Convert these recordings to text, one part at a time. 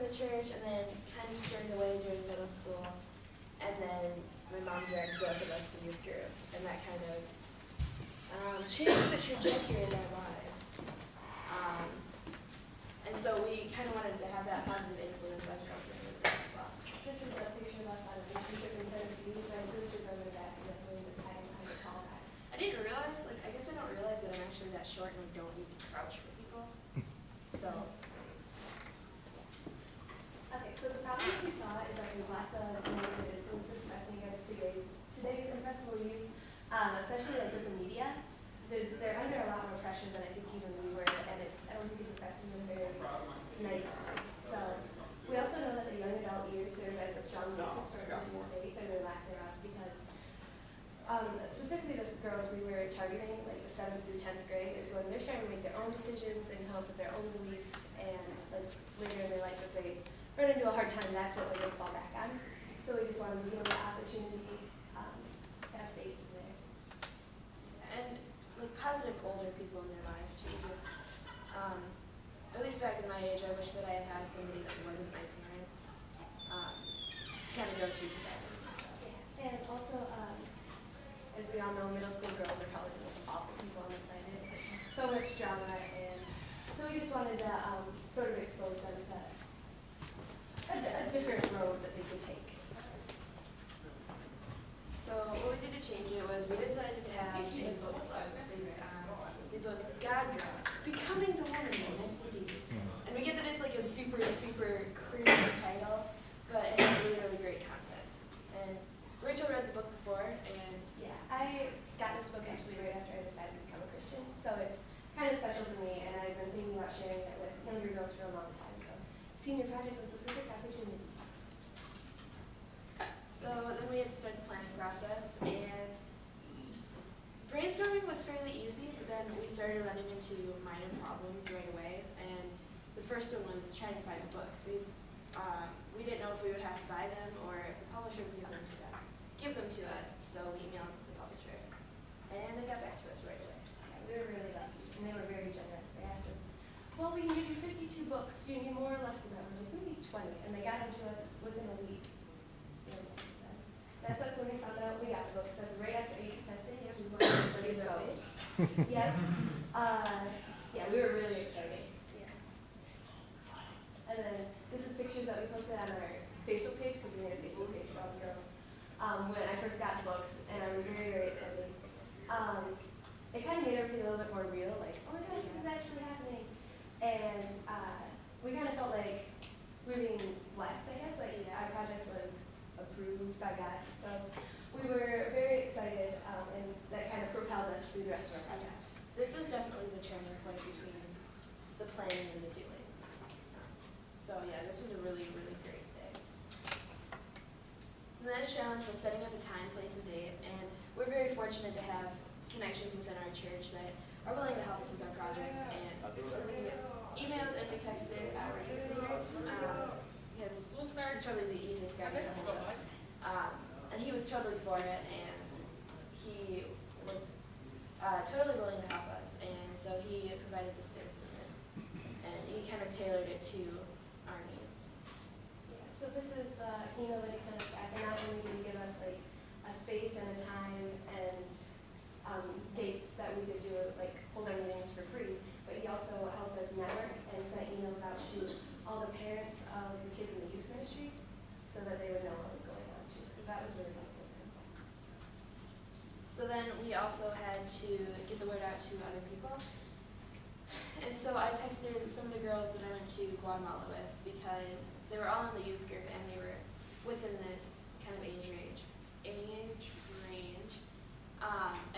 the church, and then kind of started away during middle school, and then my mom dragged both of us to youth group, and that kind of changed the trajectory of our lives. And so we kind of wanted to have that positive influence on girls in the group as well. This is a picture of us on a mission trip in Tennessee. My sister's over that, and definitely this high behind the tall guy. I didn't realize, I guess I don't realize that I'm actually that short and I don't need to crouch for people. So, Okay, so the problem we saw is that there's lots of negative influences pressing against today's impressible youth, especially like with the media. They're under a lot more pressure than I think even we were, and I don't think it's affecting them very nicely. So we also know that the young adult years serve as a strong basis for a person's faith and their lack thereof, because specifically the girls we were targeting, like the 7th through 10th grade, is when they're starting to make their own decisions and come up with their own beliefs, and like later in their life, if they run into a hard time, that's what they're going to fall back on. So we just wanted to give them the opportunity to have faith there. and like positive older people in their lives too, because at least back in my age, I wish that I had had somebody that wasn't my parents to kind of go through the guidance and stuff. Yeah. And also, As we all know, middle school girls are probably the most awful people on the planet. So much drama, and so we just wanted to sort of expose them to a different road that they could take. So what we did to change it was we decided to have a book club based on the book God Girl, Becoming the Woman You Meant to Be. And we get that it's like a super, super creepy title, but it has really, really great content. And Rachel read the book before, and yeah, I got this book actually right after I decided to become a Christian, so it's kind of special to me, and I've been thinking about sharing it with younger girls for a long time, so senior project was the perfect opportunity. so then we had to start the planning process, and brainstorming was fairly easy, but then we started running into minor problems right away, and the first one was trying to find the books. We didn't know if we would have to buy them or if the publisher would give them to us, so we emailed the publisher, and they got back to us right away. Yeah, we were really lucky, and they were very generous. They asked us, well, we can give you 52 books. Do you need more or less than that? We're like, we need 20, and they got them to us within a week. It's really nice of them. That's us when we found out we got the books. That's right after AP testing, which is when we So these are those. Yep. Yeah, we were really excited. Yeah. And then this is pictures that we posted on our Facebook page, because we made a Facebook page for all the girls, when I first got the books, and I was very, very excited. It kind of made everything a little bit more real, like, oh my gosh, this is actually happening. And we kind of felt like we were being blessed, I guess, like our project was approved by God. So we were very excited, and that kind of propelled us through the rest of our project. This was definitely the turning point between the planning and the doing. So yeah, this was a really, really great day. So the next challenge was setting up a time, place, and date, and we're very fortunate to have connections within our church that are willing to help us with our projects, and so we emailed and we texted our youth leader, because he's probably the easiest guy to hold up. And he was totally for it, and he was totally willing to help us, and so he provided the space and he kind of tailored it to our needs. Yeah, so this is the email that he sent us back, and not only did he give us like a space and a time and dates that we could do, like hold our meetings for free, but he also helped us network and sent emails out to all the parents of the kids in the youth ministry, so that they would know what was going on too, because that was really helpful for him. So then we also had to get the word out to other people. And so I texted some of the girls that I went to Guatemala with, because they were all in the youth group and they were within this kind of age range.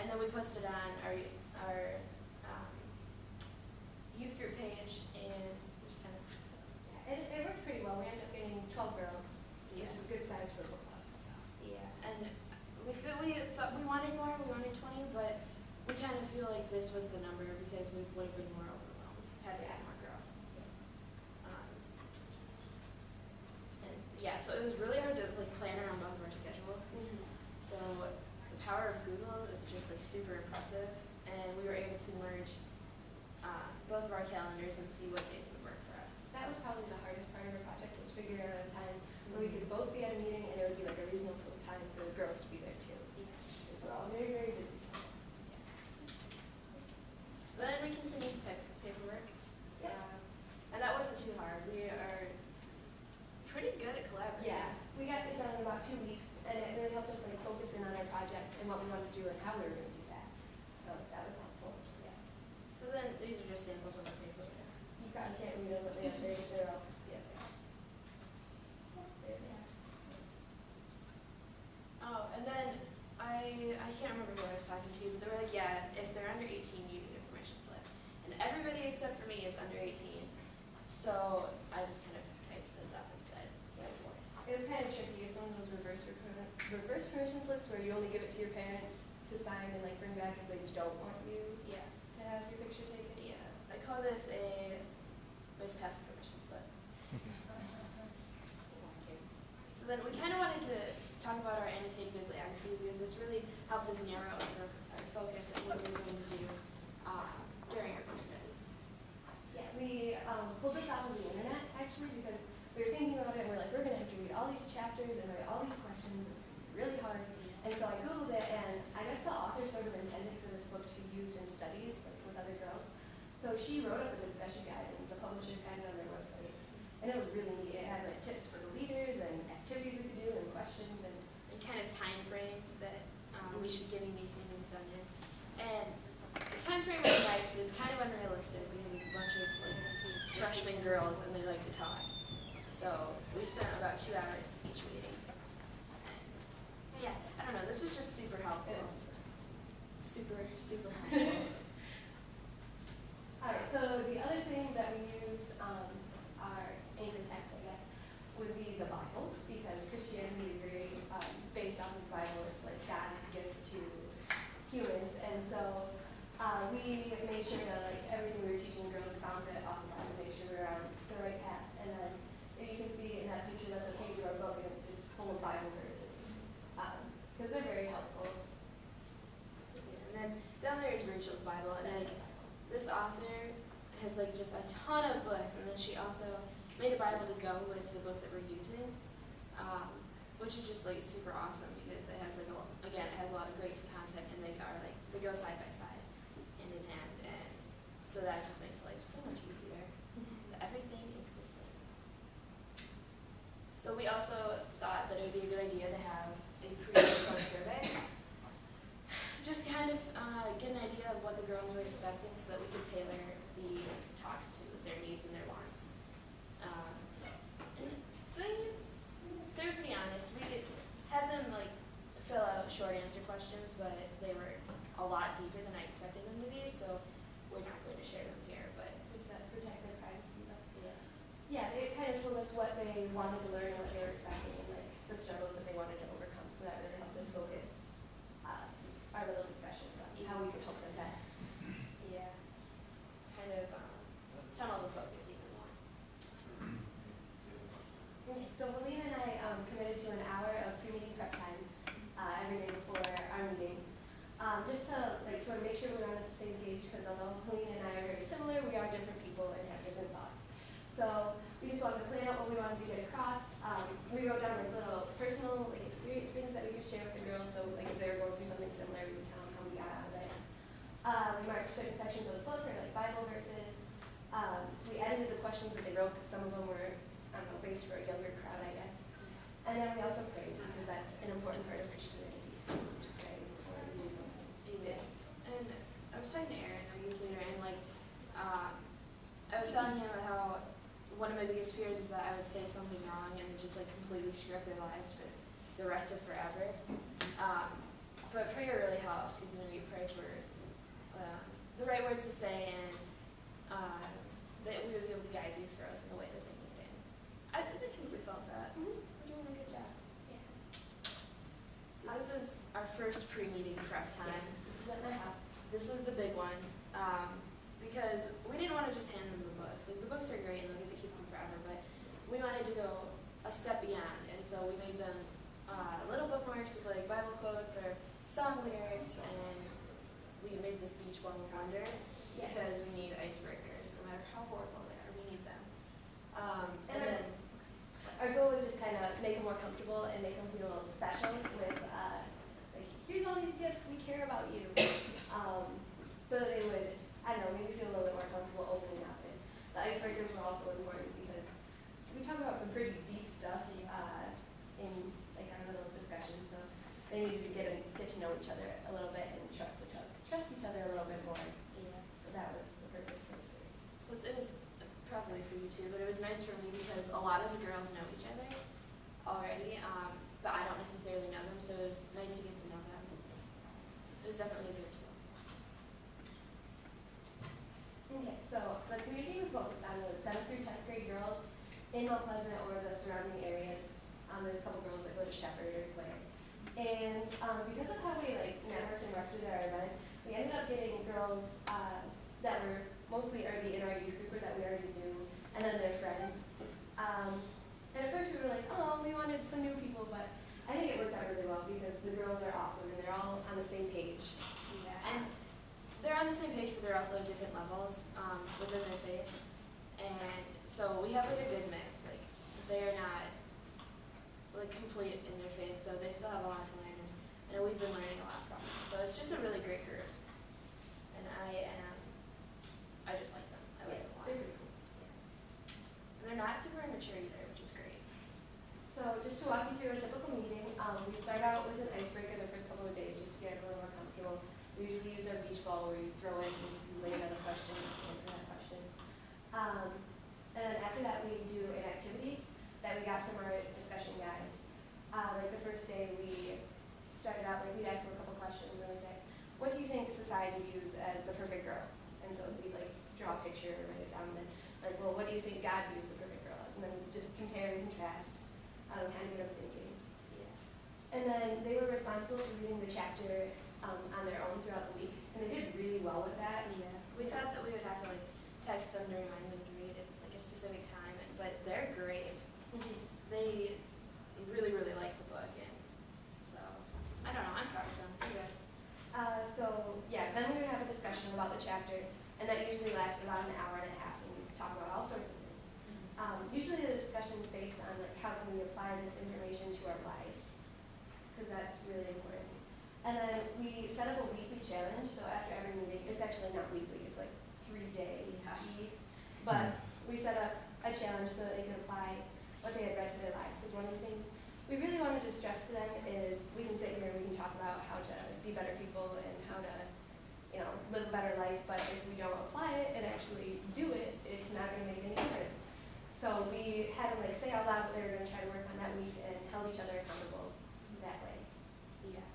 And then we posted on our youth group page, and just kind of It worked pretty well. We ended up getting 12 girls, which is a good size for a book club. So. yeah. And we thought we wanted more. We wanted 20, but we kind of feel like this was the number because we would have been more overwhelmed had we had more girls. And yeah, so it was really hard to like plan around both of our schedules. Mm-hmm. So the power of Google is just like super impressive, and we were able to merge both of our calendars and see what days would work for us. That was probably the hardest part of our project, was and what we wanted to do and how we were going to do that. So that was helpful. Yeah. So then these are just samples on the paper. You probably can't read them, but they're all yeah. There they are. Oh, and then I can't remember who I was talking to, but they were like, yeah, if they're under 18, you need a permission slip. And everybody except for me is under 18. So I just kind of typed this up and said, yeah, boys. It was kind of tricky. It's one of those reverse permission slips where you only give it to your parents to sign and like bring back if they don't want you Yeah. to have your picture taken. Yeah. I call this a mishap permission slip. So then we kind of wanted to talk about our annotated bibliography because this really helped us narrow our focus and what we were going to do during our book study. Yeah, we pulled this off of the internet actually because we were thinking about it and we're like, we're going to have to read all these chapters and write all these questions. It's really hard. And so I Googled it and I guess the author sort of intended for this book to be used in studies like with other girls. So she wrote up a discussion guide and the publisher found it on their website. And it was really neat. It had like tips for the leaders and activities we could do and questions and Kind of time frames that we should be getting these meetings done in. And the time frame is nice, but it's kind of unrealistic because it's a bunch of like freshman girls and they like to talk. So we spent about 2 hours each meeting. And yeah, I don't know, this was just super helpful. Super helpful. Alright, so the other thing that we used, our anchor text, I guess, would be the Bible, because Christianity is very based off of the Bible. It's like God's gift to humans, and so we made sure that like everything we were teaching girls bounced it off the Bible, make sure we were on the right path. And then if you can see in that picture, that's a page of our book, and it's just full of Bible verses, because they're very helpful. And then down there is Rachel's Bible, and like this author has like just a ton of books, and then she also made a Bible to go with the book that we're using, which is just like super awesome because it has like it has a lot of great content, and they go side by side, hand in hand, and so that just makes life so much easier. Everything is the same. So we also thought that it would be a good idea to have a pre-book survey. Just kind of get an idea of what the girls were expecting so that we could tailor the talks to their needs and their wants. And they were pretty honest. We had them like fill out short answer questions, but they were a lot deeper than I expected them to be, so we're not going to share them here, but Just to protect their privacy. But yeah. yeah, they kind of told us what they wanted to learn and what they were expecting and like the struggles that they wanted to overcome. So that really helped us focus our little discussions on how we could help them best. Yeah. Kind of tunnel the focus even more. Okay, so Helena and I committed to an hour of pre-meeting prep time every day before our meetings, just to like sort of make sure we're on the same page. Because although Helena and I are very similar, we are different people and have different thoughts. So we just wanted to plan out what we wanted to get across. We wrote down like little personal like experience things that we could share with the girls. So like if they were going through something similar, we would tell them how we got out of it. We marked certain sections of the book or like Bible verses. We edited the questions that they wrote because some of them were, I don't know, based for a younger crowd, I guess. And then we also prayed because that's an important part of Christianity, is to pray before we do something. Amen. And I was talking to Aaron, our youth leader, and like I was telling him how one of my biggest fears was that I would say something wrong and just like completely screw up their lives for the rest of forever. But prayer really helps because when you pray for the right words to say and that we would be able to guide these girls in the way that they need it. I think we felt that. We're doing a good job. Yeah. So this is our first pre-meeting prep time. Yes, this is at my house. This is the big one because we didn't want to just hand them the books. Like the books are great and they'll get to keep them forever, but we wanted to go a step beyond, and so we made them little bookmarks with like Bible quotes or song lyrics, and we made this beach ball of wonder because we need icebreakers, no matter how horrible they are. We need them. And then our goal was just kind of make them more comfortable and make them feel special with, like, here's all these gifts, we care about you. So that they would, I don't know, maybe feel a little bit more comfortable opening up. And the icebreakers were also important because we talk about some pretty deep stuff in like our little discussions, so they needed to get to know each other a little bit and trust each other a little bit more. Yeah. So that was the purpose of the story. It was probably for you too, but it was nice for me because a lot of the girls know each other already, but I don't necessarily know them, so it was nice to get to know them. It was definitely a good tool. Okay, so the community we focused on was 7th through 10th grade girls in Mount Pleasant or the surrounding areas. There's a couple girls that go to Shepherd or Clare. And because of how we networked and worked with our event, we ended up getting girls that were mostly already in our youth group or that we already knew, and then their friends. And at first we were like, oh, we wanted some new people, but I think it worked out really well because the girls are awesome and they're all on the same page. Yeah. And they're on the same page, but they're also at different levels within their faith. And so we have a good mix. They're not complete in their faith, so they still have a lot to learn, and we've been learning a lot from them. So it's just a really great group, and I just like them. I like them a lot. They're pretty cool. Yeah. And they're not super immature either, which is great. So just to walk you through a typical meeting, we start out with an icebreaker the first couple of days just to get everyone more comfortable. We usually use our beach ball where you throw it and you lay down a question and answer that question. And then after that we do an activity that we got from our discussion guide. The first day we started out, we'd ask them a couple questions and we'd say, what do you think society views as the perfect girl? And so we'd draw a picture or write it down and then well, what do you think God views the perfect girl as? And then just compare and contrast, kind of get them thinking. Yeah. And then they were responsible for reading the chapter on their own throughout the week, and they did really well with that. Yeah. We thought that we would have to text them to remind them to read it a specific time, but they're great. They really, really like the book, and so I don't know. I'm proud of them. They're good. Then we would have a discussion about the chapter, and that usually lasted about an hour and a half, and we talk about all sorts of things. Usually the discussion is based on how can we apply this information to our lives, because that's really important. And then we set up a weekly challenge. So after every meeting, it's actually not weekly; it's 3-day. But we set up a challenge so that they could apply what they had read to their lives. Because one of the things we really wanted to stress to them is we can sit here and we can talk about how to be better people and how to, live a better life. But if we don't apply it and actually do it, it's not going to make any difference. So we had them say out loud what they were going to try to work on that week and held each other accountable that way. Yeah.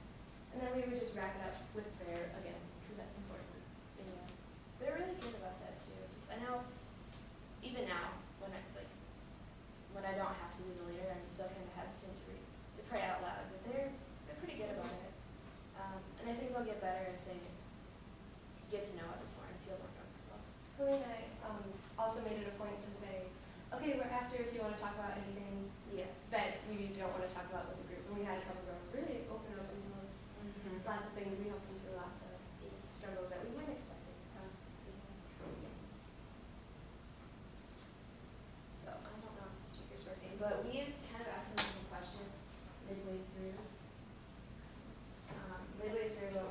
And then we would just wrap it up with prayer again, because that's important. Yeah. They're really good about that too. 'Cause I know, even now, when I don't have to be the leader, I'm still kind of hesitant to pray out loud. But they're pretty good about it. And I think they'll get better as they get to know us more and feel more comfortable. Chloe and I also made it a point to say, okay, we're after if you want to talk about anything Yeah. that we don't want to talk about with the group. And we had a couple girls really open up into us. Lots of things. We helped them through lots of struggles that we weren't expecting. So, So I don't know if the speaker's working, but we had kind of asked them some questions midway through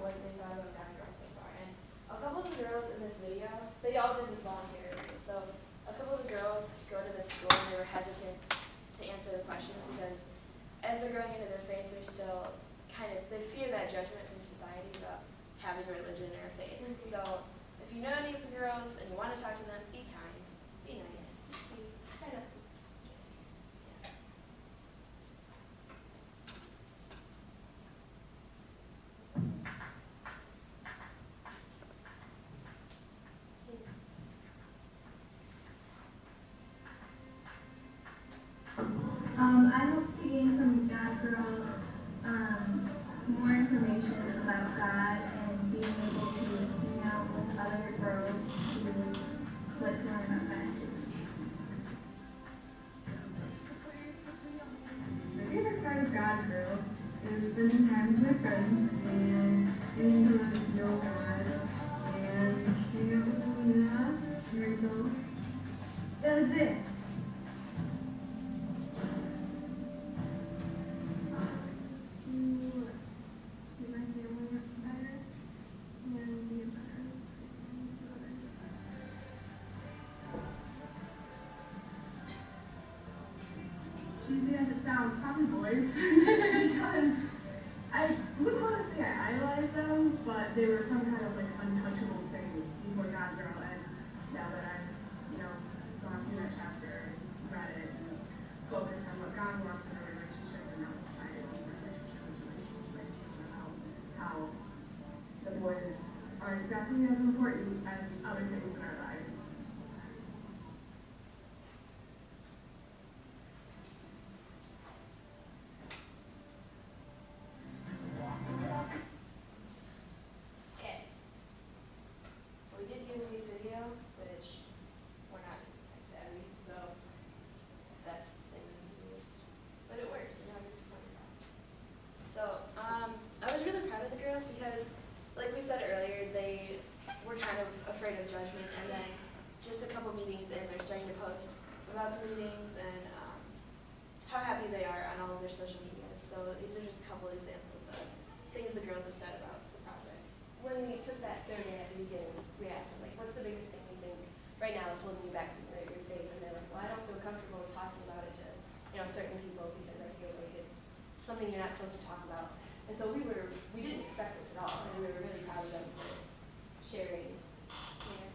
what they thought about God Girl so far. And a couple of the girls in this video, they all did this voluntarily. So a couple of the girls go to this school and they were hesitant to answer the questions because as they're growing into their faith, they're still they fear that judgment from society about having a religion or a faith. So if you know any of the girls and you want to talk to them, be kind, be nice. try not to. I hope to gain from God Girl more information about God and being able to hang out with other girls who like to learn about God too. My favorite part of God Girl is spending time with my friends and getting to know God and hanging out with Luna, Rachel. That's it. Cheesy as it sounds, probably boys, because I wouldn't want to say I they were some kind of like untouchable thing before God girl, and now that I've, gone through that chapter, read it, and focused on what God wants in a relationship and not societal relationships, about how the boys aren't exactly as important as other things in our lives. Okay. We did use a video, which we're not super tech savvy, so that's the thing that we used. But it works, and now it's point across. So, I was really proud of the girls because, like we said earlier, they were kind of afraid of judgment, and then just a couple meetings in, they're starting to post about the meetings and how happy they are on all of their social medias. So these are just a couple examples of things the girls have said about the project. When we took that survey at the beginning, we asked them, like, what's the biggest thing you think right now is holding you back from your faith? And they're like, well, I don't feel comfortable talking about it to, certain people because I feel like it's something you're not supposed to talk about. And so we didn't expect this at all, and we were really proud of them for sharing. Yeah.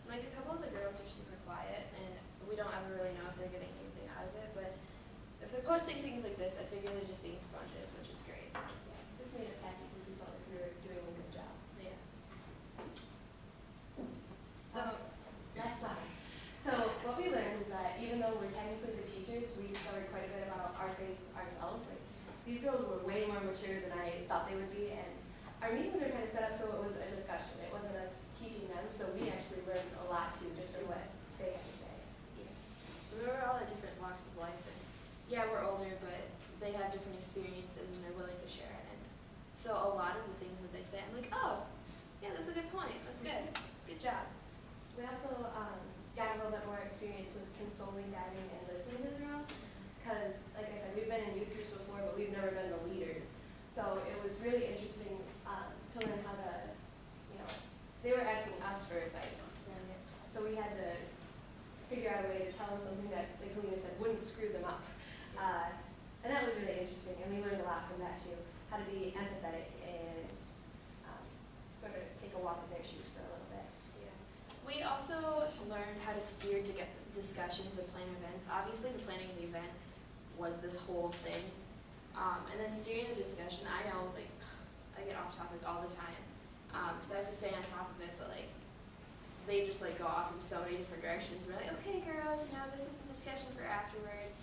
Like a couple of the girls are super quiet, and we don't ever really know if they're getting anything out of it, but if they're posting things like this, I figure they're just being sponges, which is great. This made us happy because we felt like we were doing a good job. Yeah. So, Last slide. So what we learned is that even though we're technically the teachers, we discovered quite a bit about our faith ourselves. Like, these girls were way more mature than I thought they would be, and our meetings were kind of set up so it was a discussion. It wasn't us teaching them, so we actually learned a lot too, just from what they had to say. yeah. We were all at different walks of life, and yeah, we're older, but they have different experiences and they're willing to share it. And so a lot of the things that they say, I'm like, oh, yeah, that's a good point. That's good. Good job. We also got a little bit more experience with consoling, guiding, and listening to the girls. Because, like I said, we've been in youth groups before, but we've never been the leaders. So it was really interesting to learn how to, they were asking us for advice. And so we had to figure out a way to tell them something that, like Helena said, wouldn't screw them up. And that was really interesting, and we learned a lot from that too. How to be empathetic and sort of take a walk in their shoes for a little bit. Yeah. We also learned how to steer to get discussions and plan events. Obviously, the planning of the event was this whole thing. And then steering the discussion, I know, like, I get off topic all the time. So I have to stay on top of it, but like, they just like go off in so many different directions. We're like, okay girls, this is a discussion for afterward,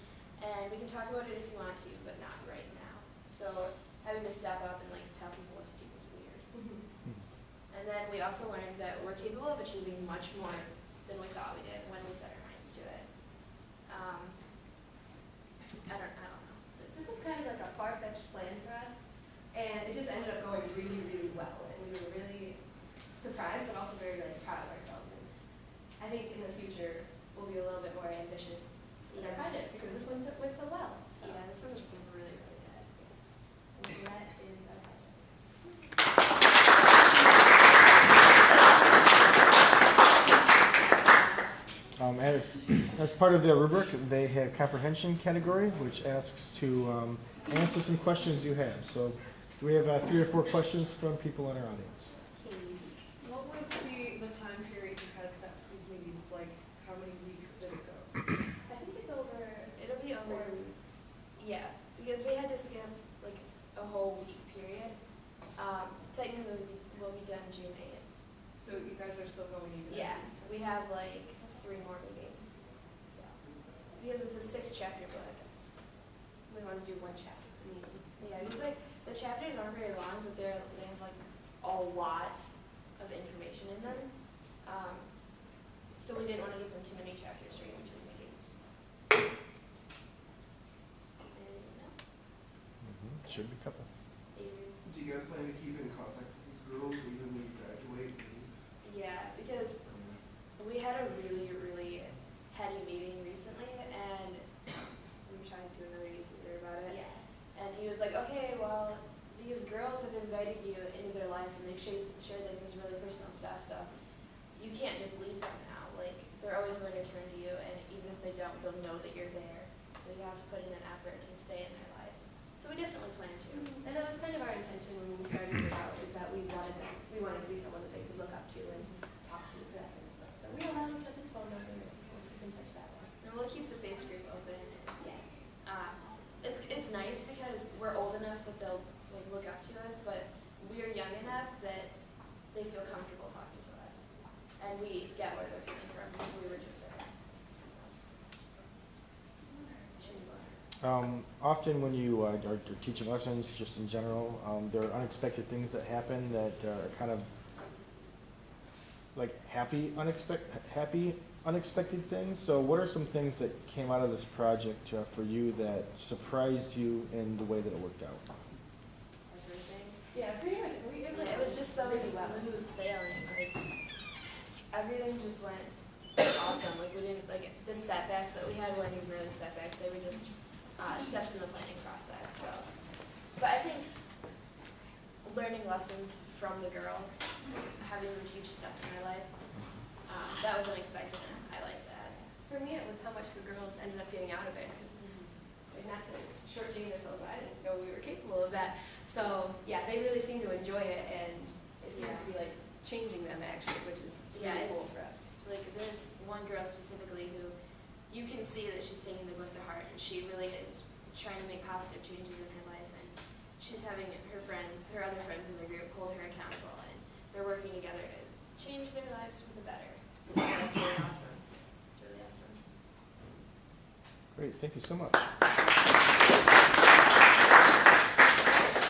and we can talk about it if you want to, but not right now. So having to step up and like tell people what to do was weird. And then we also learned that we're capable of achieving much more than we thought we did when we set our minds to it. I don't know. This was kind of like a far-fetched plan for us, and it just ended up going really, really well. And we were really surprised, but also very, really proud of ourselves. And I think in the future, we'll be a little bit more ambitious in our projects because this one went so well. So. Yeah, this one was really, really good. And that is our project. As part of their rubric, they have comprehension category, which asks to answer some questions you have. So we have 3 or 4 questions from people in our audience. What was the time period you had set for these meetings? Like, how many weeks did it go? I think it's over. It'll be over. 4 weeks. Yeah, because we had to skip like a whole week period. Technically, we'll be done June 8th. So you guys are still going even? Yeah, we have like 3 more meetings. So, because it's a 6-chapter book, we want to do 1 chapter per meeting. Yeah, it's like the chapters aren't very long, but they have like a lot of information in them. So we didn't want to give them too many chapters during between meetings. And no, Should be a couple. Do you guys plan to keep in contact with these girls even when you graduate? yeah, because we had a really, really heady meeting recently, and we were trying to do another youth leader about it. Yeah. And he was like, okay, well, these girls have invited you into their life, and they've shared like this really personal stuff, so you can't just leave them now. Like, they're always going to turn to you, and even if they don't, they'll know that you're there. So you have to put in an effort to stay in their lives. So we definitely plan to. And that was kind of our intention when we started it out, is that we wanted to be someone that they could look up to and talk to for that kind of stuff. So we allow each other's phone number and we'll keep in touch that way. And we'll keep the face group open. And, Yeah. it's nice because we're old enough that they'll like look up to us, but we're young enough that they feel comfortable talking to us, and we get where they're coming from because we were just there. So, shouldn't go. Often when you are teaching lessons, just in general, there are unexpected things that happen that are kind of like happy unexpected things. So what are some things that came out of this project for you that surprised you in the way that it worked out? Everything. Yeah, pretty much. It was just so really well. smooth sailing. Like everything just went awesome. Like we didn't like the setbacks that we had weren't even really setbacks. They were just steps in the planning process. So, but I think learning lessons from the girls, having them teach stuff in their life, that was unexpected, and I like that. For me, it was how much the girls ended up getting out of it, because not to shortchange ourselves, but I didn't know we were capable of that. So yeah, they really seem to enjoy it, and it seems to be like changing them actually, which is really cool for us. Like there's one girl specifically who you can see that she's taking the book to heart, and she really is trying to make positive changes in her life, and she's having her other friends in the group hold her accountable, and they're working together to change their lives for the better. So that's really awesome. It's really awesome. Great, thank you so much.